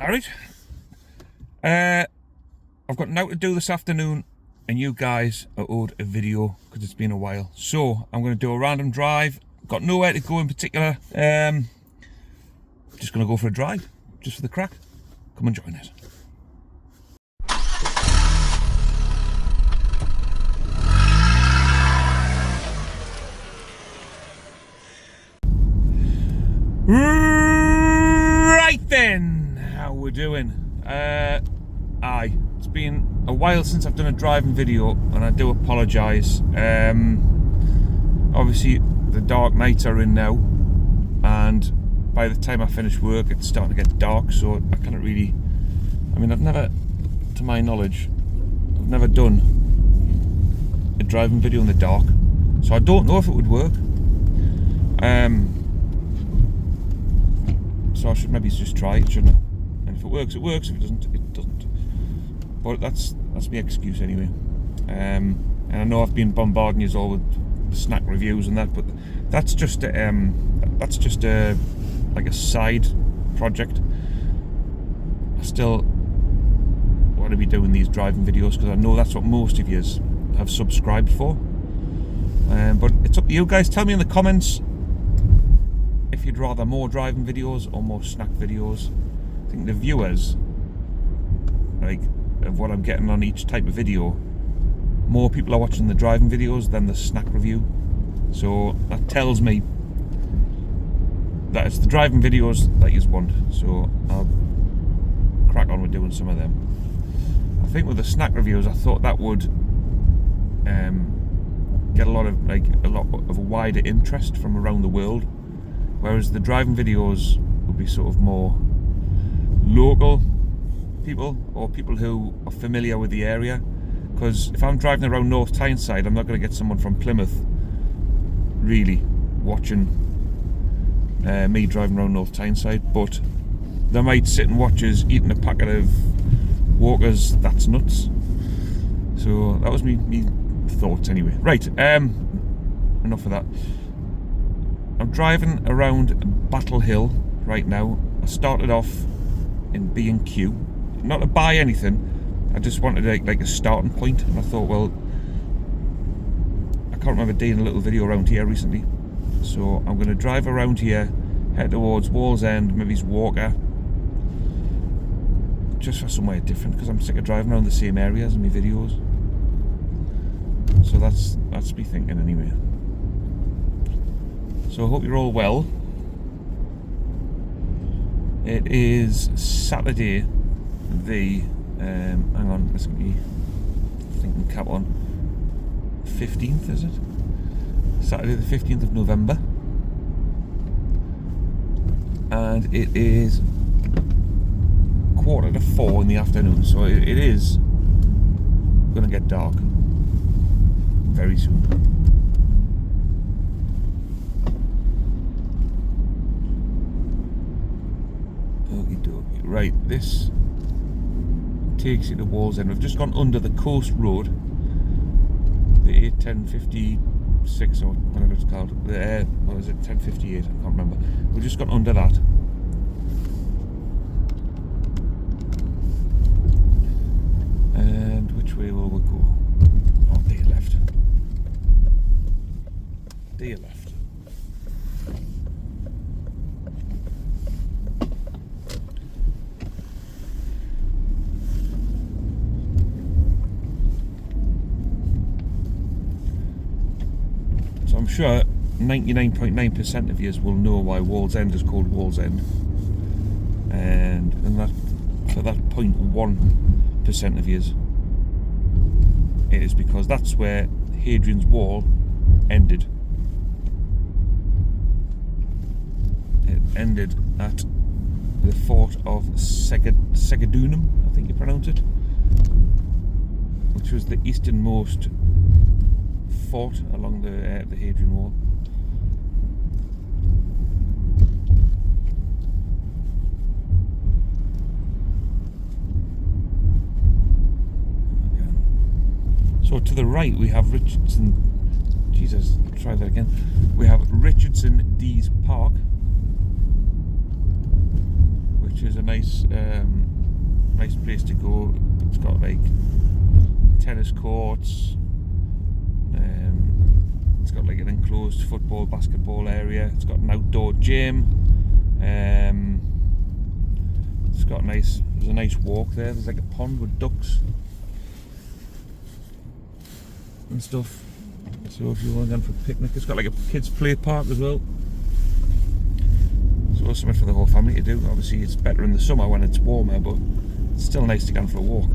Alright. I've got now to do this afternoon, and you guys are owed a video because it's been a while. So I'm going to do a random drive. Got nowhere to go in particular. Just going to go for a drive, just for the crack. Come and join us. Right then, how we doing? It's been a while since I've done a driving video, and I do apologise. Obviously the dark nights are in now, and by the time I finish work it's starting to get dark, so I can't really, I've never, to my knowledge, I've never done a driving video in the dark, so I don't know if it would work. So I should maybe just try it, shouldn't I? And if it works, it works. If it doesn't, it doesn't. But that's my excuse anyway. And I know I've been bombarding you all with snack reviews and that, but that's just a like a side project. I still want to be doing these driving videos because I know that's what most of you have subscribed for. But it's up to you guys. Tell me in the comments if you'd rather more driving videos or more snack videos. I think the viewers, like, of what I'm getting on each type of video, more people are watching the driving videos than the snack review. So that tells me that it's the driving videos that you want. So I'll crack on with doing some of them. I think with the snack reviews, I thought that would get a lot of a wider interest from around the world. Whereas the driving videos would be sort of more local people, or people who are familiar with the area. Because if I'm driving around North Tyneside, I'm not going to get someone from Plymouth really watching me driving around North Tyneside. But they might sit and watch us eating a packet of Walkers That's Nuts. So that was me thoughts anyway. Right, enough of that. I'm driving around Battle Hill right now. I started off in B&Q, not to buy anything, I just wanted like a starting point, and I thought, well, I can't remember doing a little video around here recently, so I'm going to drive around here, head towards Wallsend, maybe Walker, just for somewhere different, because I'm sick of driving around the same areas in my videos. So that's me thinking anyway. So I hope you're all well. It is Saturday the, hang on, let's get me thinking cap on, 15th, is it? Saturday the 15th of November. And it is 3:45 in the afternoon, so it is going to get dark very soon. Right, this takes you to Wallsend. We've just gone under the coast road, the 81056 or whatever it's called. What is it, 1058? I can't remember. We've just gone under that. And which way will we go? Oh, there left. There left. I'm sure 99.9% of you will know why Wallsend is called Wallsend, and that for that 0.1% of you, it is because that's where Hadrian's Wall ended. It ended at the fort of Segedunum, I think you pronounce it, which was the easternmost fort along the Hadrian Wall. So to the right we have Richardson. Jesus, try that again. We have Richardson Dees Park, which which is a nice nice place to go. It's got like tennis courts, it's got like an enclosed football, basketball area, it's got an outdoor gym, it's got there's a nice walk there, there's like a pond with ducks and stuff, so if you want to go for a picnic, it's got like a kids play park as well, so it's something for the whole family to do. Obviously it's better in the summer when it's warmer, but it's still nice to go for a walk.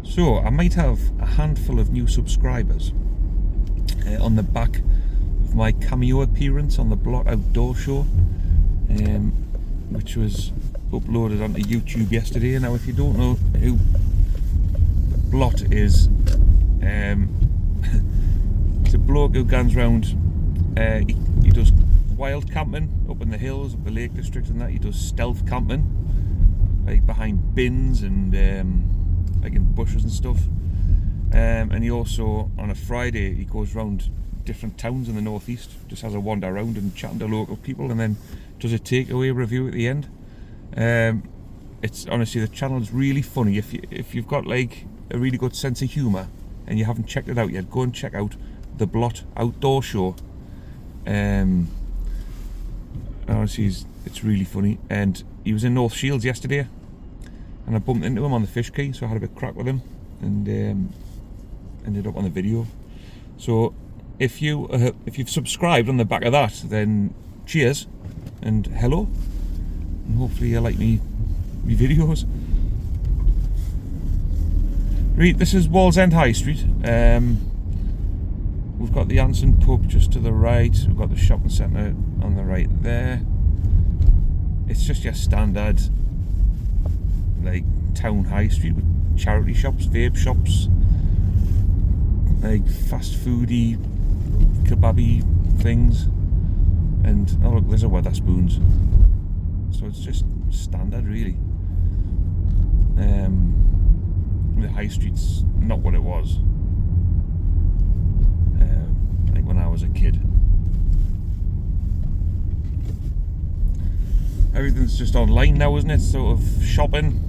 So I might have a handful of new subscribers on the back of my cameo appearance on the Blot Outdoor Show, which was uploaded onto YouTube yesterday. Now, if you don't know who Blot is, it's a bloke who goes round. He does wild camping up in the hills, up the Lake District, and that. He does stealth camping, like behind bins and like in bushes and stuff, and he also, on a Friday, he goes round different towns in the northeast, just has a wander around and chatting to local people, and then does a takeaway review at the end. It's honestly, the channel's really funny. If you've got like a really good sense of humour and you haven't checked it out yet, go and check out the Blot Outdoor Show. Honestly, it's really funny, and he was in North Shields yesterday, and I bumped into him on the fish quay, so I had a bit of crack with him, and ended up on the video. So if you've subscribed on the back of that, then cheers and hello, and hopefully you like me videos. Right, this is Wallsend High Street. We've got the Anson pub just to the right, we've got the shopping centre on the right there. It's just your standard like town high street with charity shops, vape shops, like fast foody, kebabby things, and oh look, there's a Wetherspoons. So it's just standard, really. The high street's not what it was like when I was a kid. Everything's just online now, isn't it? Sort of shopping.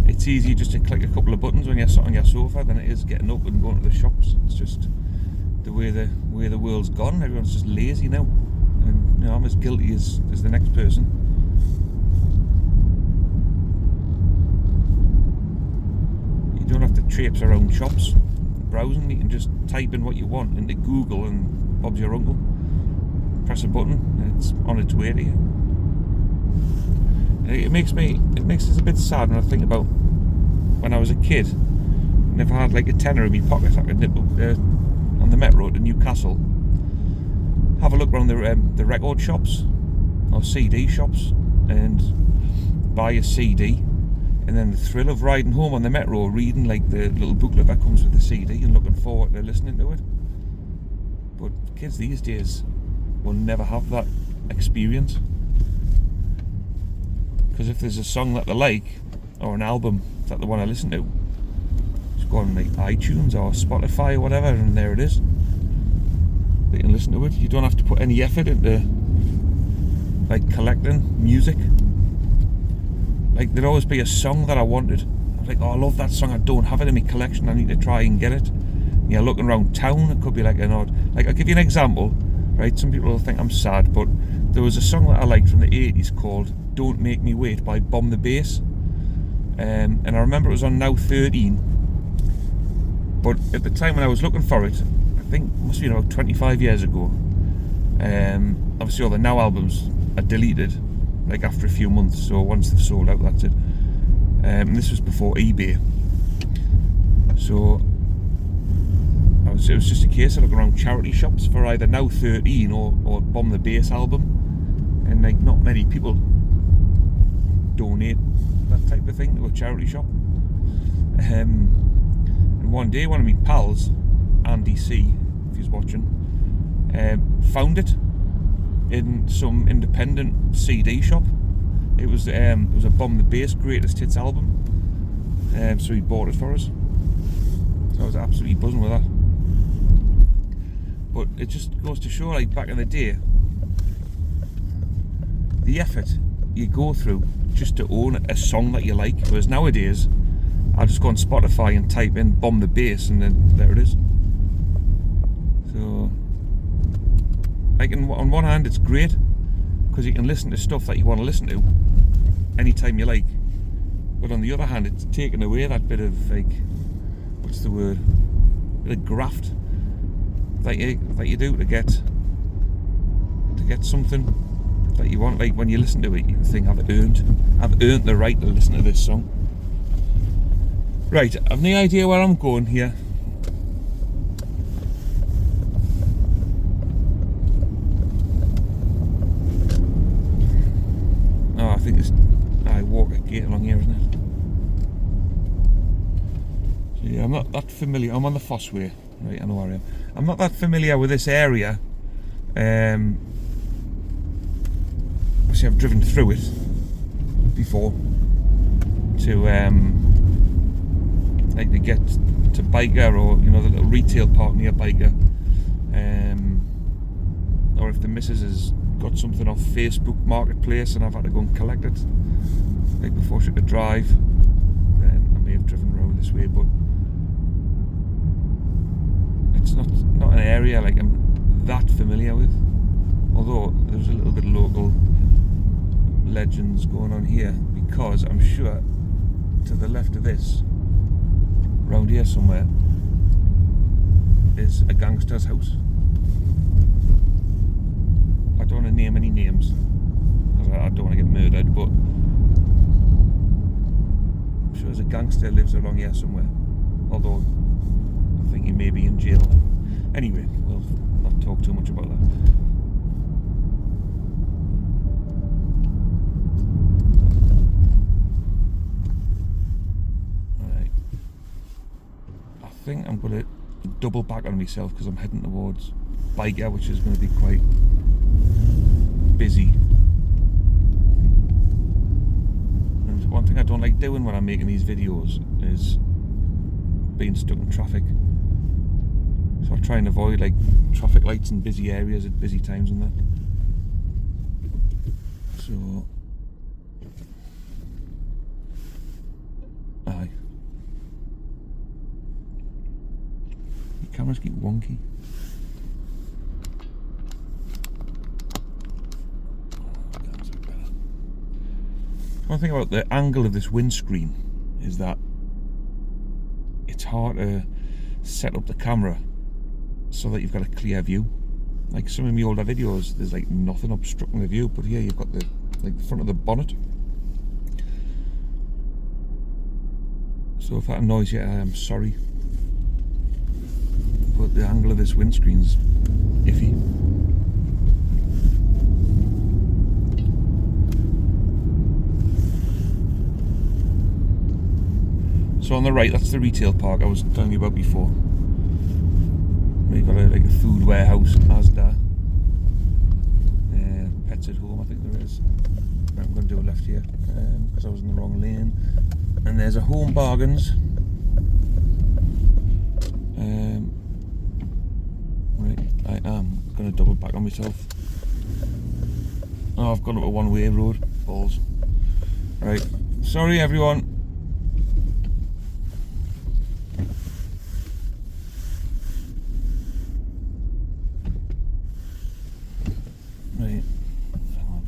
It's easy just to click a couple of buttons when you're sat on your sofa than it is getting up and going to the shops. It's just the way the world's gone. Everyone's just lazy now, and I'm as guilty as the next person. You don't have to traipse around shops browsing. You can just type in what you want into Google, and Bob's your uncle. Press a button, and it's on its way to you. It makes us a bit sad when I think about when I was a kid, and if I had like a tenner in my pocket, I could nip up on the Metro to Newcastle, have a look around the record shops or CD shops, and buy a CD, and then the thrill of riding home on the Metro, reading like the little booklet that comes with the CD and looking forward to listening to it. But kids these days will never have that experience. Because if there's a song that they like, or an album that they want to listen to, just go on like iTunes or Spotify or whatever, and there it is. They can listen to it. You don't have to put any effort into like collecting music. Like there'd always be a song that I wanted. I was like, oh, I love that song, I don't have it in my collection, I need to try and get it. And you're looking around town, it could be like an odd, like I'll give you an example, right? Some people will think I'm sad, but there was a song that I liked from the 80s called Don't Make Me Wait by Bomb the Bass, and I remember it was on Now 13, but at the time when I was looking for it, I think it must have been about 25 years ago, obviously all the Now albums are deleted like after a few months, so once they've sold out, that's it. And this was before eBay, so it was just a case of looking around charity shops for either Now 13 or Bomb the Bass album, and like not many people donate that type of thing to a charity shop. And one day one of my pals, Andy C, if you watching, found it in some independent CD shop. It was a Bomb the Bass Greatest Hits album, so he bought it for us. So I was absolutely buzzing with that. But it just goes to show, like back in the day, the effort you go through just to own a song that you like. Whereas nowadays, I just go on Spotify and type in Bomb the Bass, and then there it is. So, like on one hand, it's great because you can listen to stuff that you want to listen to anytime you like. But on the other hand, it's taken away that bit of, like, what's the word? Bit of graft that you do to get something that you want. Like when you listen to it, you think, I've earned the right to listen to this song. Right, I've no idea where I'm going here. Oh, I think it's I walk a gate along here, isn't it? So yeah, I'm not that familiar. I'm on the Fossway. Right, I know where I am. I'm not that familiar with this area. Obviously, I've driven through it before to like to get to Byker, or the little retail park near Byker, or if the missus has got something off Facebook Marketplace and I've had to go and collect it, like before she could drive, then I may have driven around this way. But it's not an area like I'm that familiar with, although there's a little bit of local legends going on here, because I'm sure to the left of this, round here somewhere, is a gangster's house. I don't want to name any names because I don't want to get murdered, but I'm sure there's a gangster lives along here somewhere, although I think he may be in jail. Anyway, we'll not talk too much about that. Right, I think I'm going to double back on myself because I'm heading towards Byker, which is going to be quite busy. And one thing I don't like doing when I'm making these videos is being stuck in traffic. So I try and avoid like traffic lights in busy areas at busy times and that. So, aye. The cameras keep wonky. One thing about the angle of this windscreen is that it's hard to set up the camera so that you've got a clear view. Like some of my older videos, there's like nothing obstructing the view, but here you've got the front of the bonnet. So if that annoys you, I am sorry, but the angle of this windscreen's iffy. So on the right, that's the retail park I was telling you about before. We've got like a food warehouse, Asda, Pets at Home, I think there is. I'm going to do a left here because I was in the wrong lane. And there's a Home Bargains. Right, I am going to double back on myself. Oh, I've gone up a one-way road. Balls. Right, sorry everyone. Right, hang on.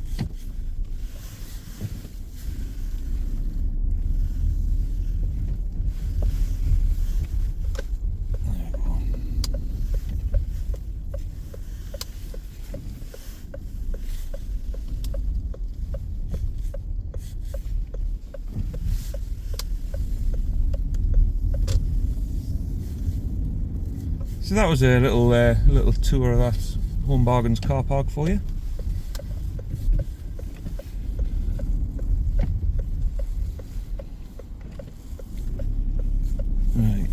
There we go. So that was a little tour of that Home Bargains car park for you. Right,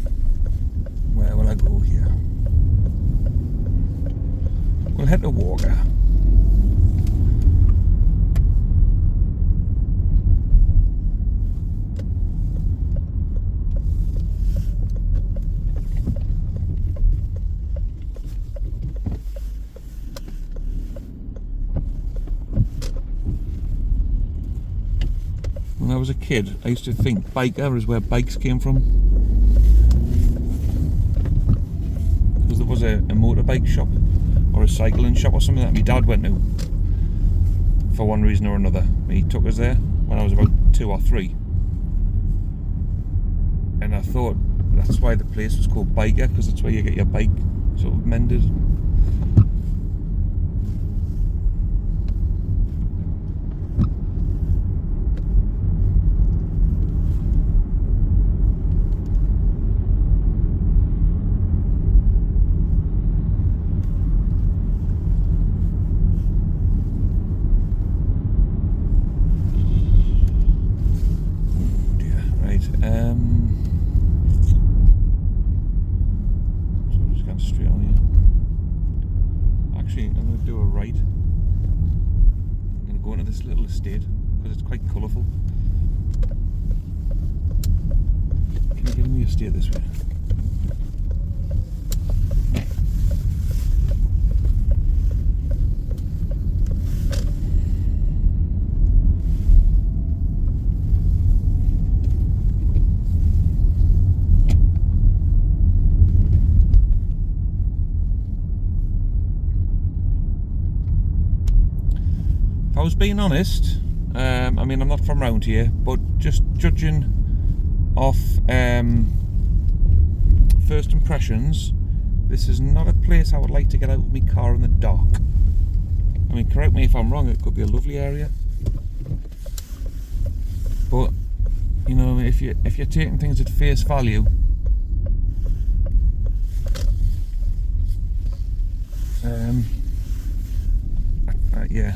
where will I go here? to Walker. When I was a kid, I used to think Byker is where bikes came from. Because there was a motorbike shop or a cycling shop or something that my dad went to for one reason or another. He took us there when I was about 2 or 3. And I thought that's why the place was called Byker, because that's where you get your bike sort of mended. So I'm just going straight on here. Actually, I'm going to do a right. I'm going to go into this little estate because it's quite colourful. Can you get in the estate this way? If I was being honest, I mean, I'm not from around here, but just judging off first impressions, this is not a place I would like to get out of my car in the dark. I mean, correct me if I'm wrong, it could be a lovely area, but you know, if you're taking things at face value, yeah,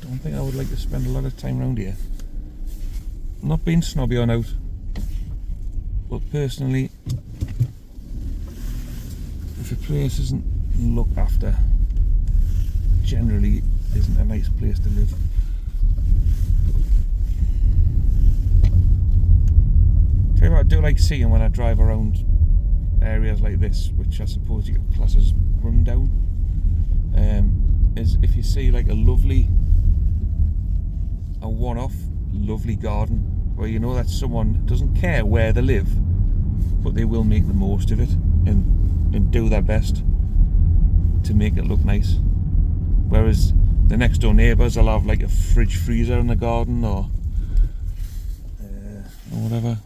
don't think I would like to spend a lot of time around here. I'm not being snobby or out, but personally, if a place isn't looked after, generally isn't a nice place to live. Tell you what I do like seeing when I drive around areas like this, which I suppose you could class as rundown, is if you see like a one-off lovely garden where you know that someone doesn't care where they live, but they will make the most of it and do their best to make it look nice. Whereas the next door neighbours will have like a fridge freezer in the garden or whatever.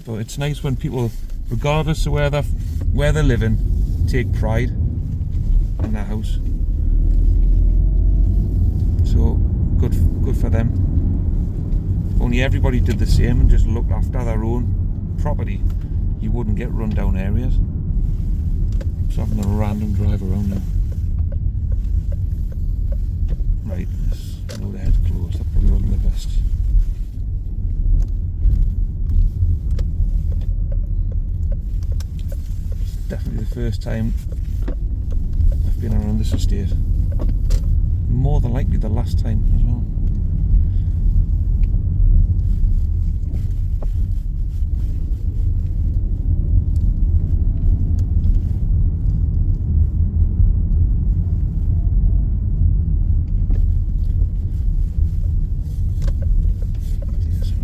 But it's nice when people, regardless of where they're living, take pride in their house. So good for them. If only everybody did the same and just looked after their own property, you wouldn't get run down areas. Just having a random drive around now. Right, this road ahead closed. That probably wasn't the best. It's definitely the first time I've been around this estate. More than likely the last time as well.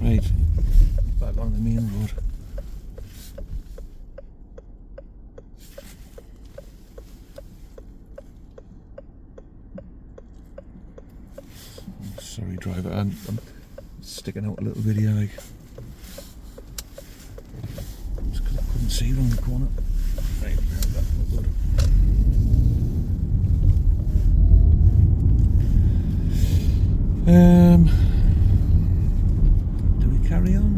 Right, back on the main road. Sorry driver, I'm sticking out a little video like, just because I couldn't see around the corner. Right, that was good. Do we carry on?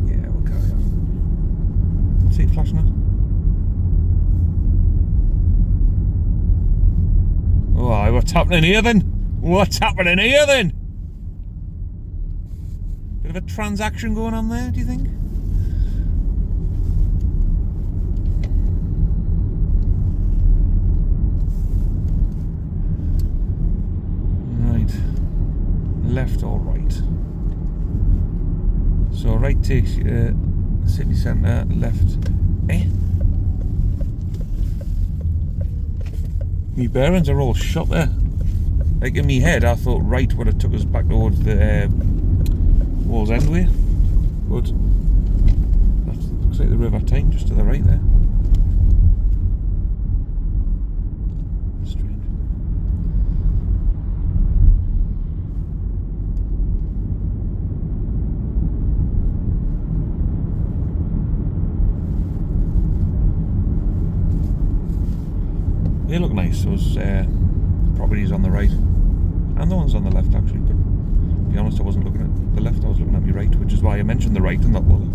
Yeah, we'll carry on. See it flashing it? Oh, what's happening here then? What's happening here then? Bit of a transaction going on there, do you think? left or right. So right takes you to city centre, left. My bearings are all shot there. Like in my head, I thought right would have took us back towards the Wallsend way, but that looks like the River Tyne just to the right there. Strange. They look nice, those properties on the right, and the ones on the left actually, but to be honest I wasn't looking at the left, I was looking at my right, which is why I mentioned the right and not the left.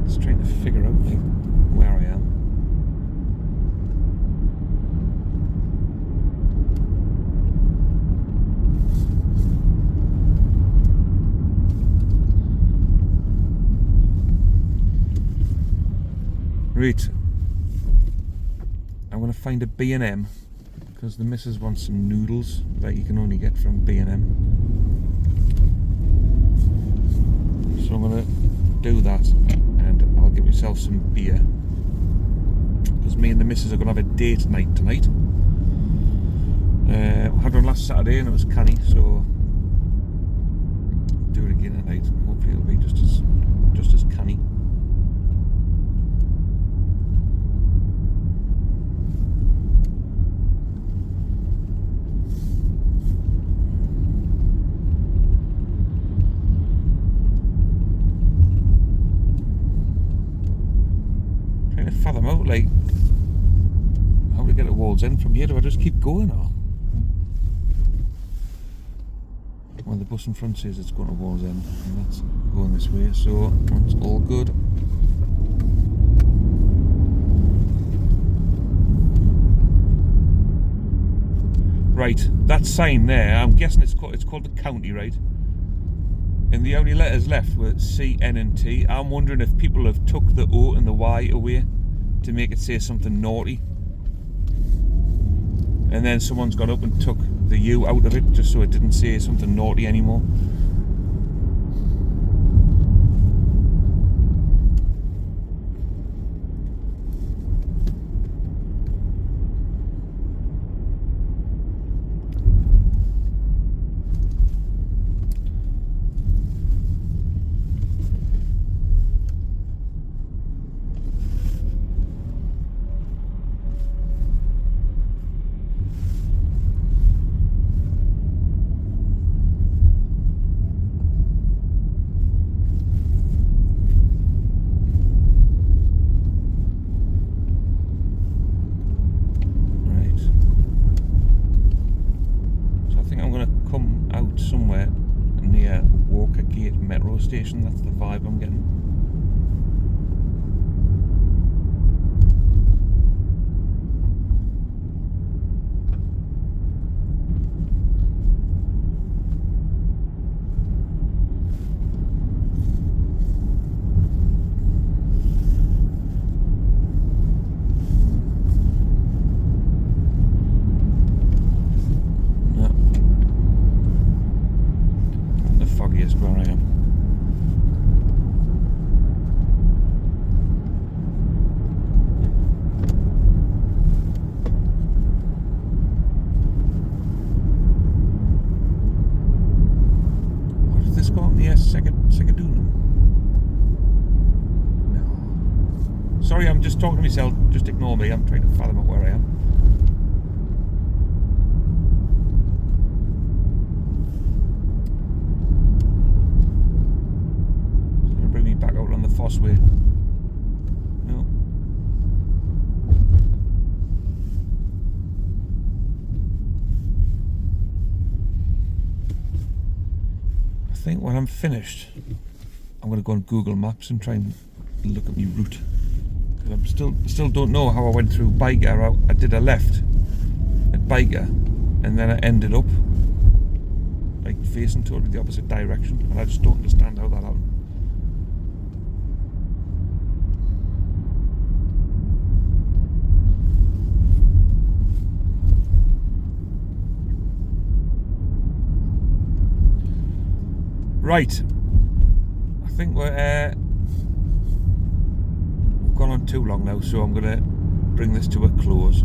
Just trying to figure out like where I am. Right, I'm going to find a B&M because the missus wants some noodles that you can only get from B&M. So I'm going to do that and I'll get myself some beer because me and the missus are going to have a date night tonight. We had one last Saturday and it was canny, so do it again tonight. Hopefully it'll be just as canny. Fathom out like how to get to Wallsend from here. Do I just keep going or? Well, the bus in front says it's going to Wallsend and that's going this way, so that's all good. Right, that sign there, I'm guessing it's called the county, right? And the only letters left were C, N and T. I'm wondering if people have took the O and the Y away to make it say something naughty, and then someone's got up and took the U out of it just so it didn't say something naughty anymore. Somewhere near Walker Gate metro station, that's the vibe I'm getting. Where I am. What is this called? Yes, Secondunum. No. Sorry, I'm just talking to myself. Just ignore me. I'm trying to fathom out where I am. Back out on the Foss way. No. I think when I'm finished, I'm going to go on Google Maps and try and look at my route. Because I'm still don't know how I went through Byker. I did a left at Byker, and then I ended up like facing totally the opposite direction, and I just don't understand how that happened. Right, I think we've gone on too long now, so I'm going to bring this to a close.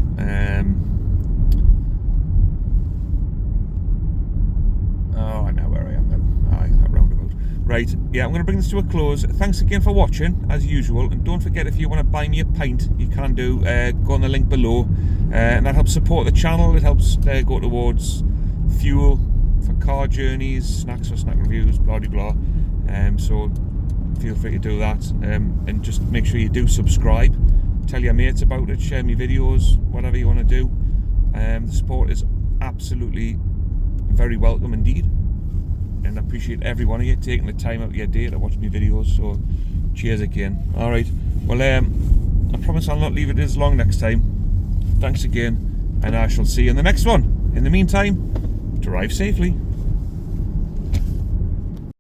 Oh, I know where I am now. Aye, that roundabout. Right, yeah, I'm going to bring this to a close. Thanks again for watching, as usual. And don't forget, if you want to buy me a pint, you can do. Go on the link below. And that helps support the channel. It helps go towards fuel for car journeys, snacks for snack reviews, blah, blah, blah. So feel free to do that. And just make sure you do subscribe. Tell your mates about it. Share me videos, whatever you want to do. The support is absolutely very welcome indeed, and I appreciate every one of you taking the time out of your day to watch my videos, so cheers again. Alright, well I promise I'll not leave it as long next time. Thanks again, and I shall see you in the next one. In the meantime, drive safely.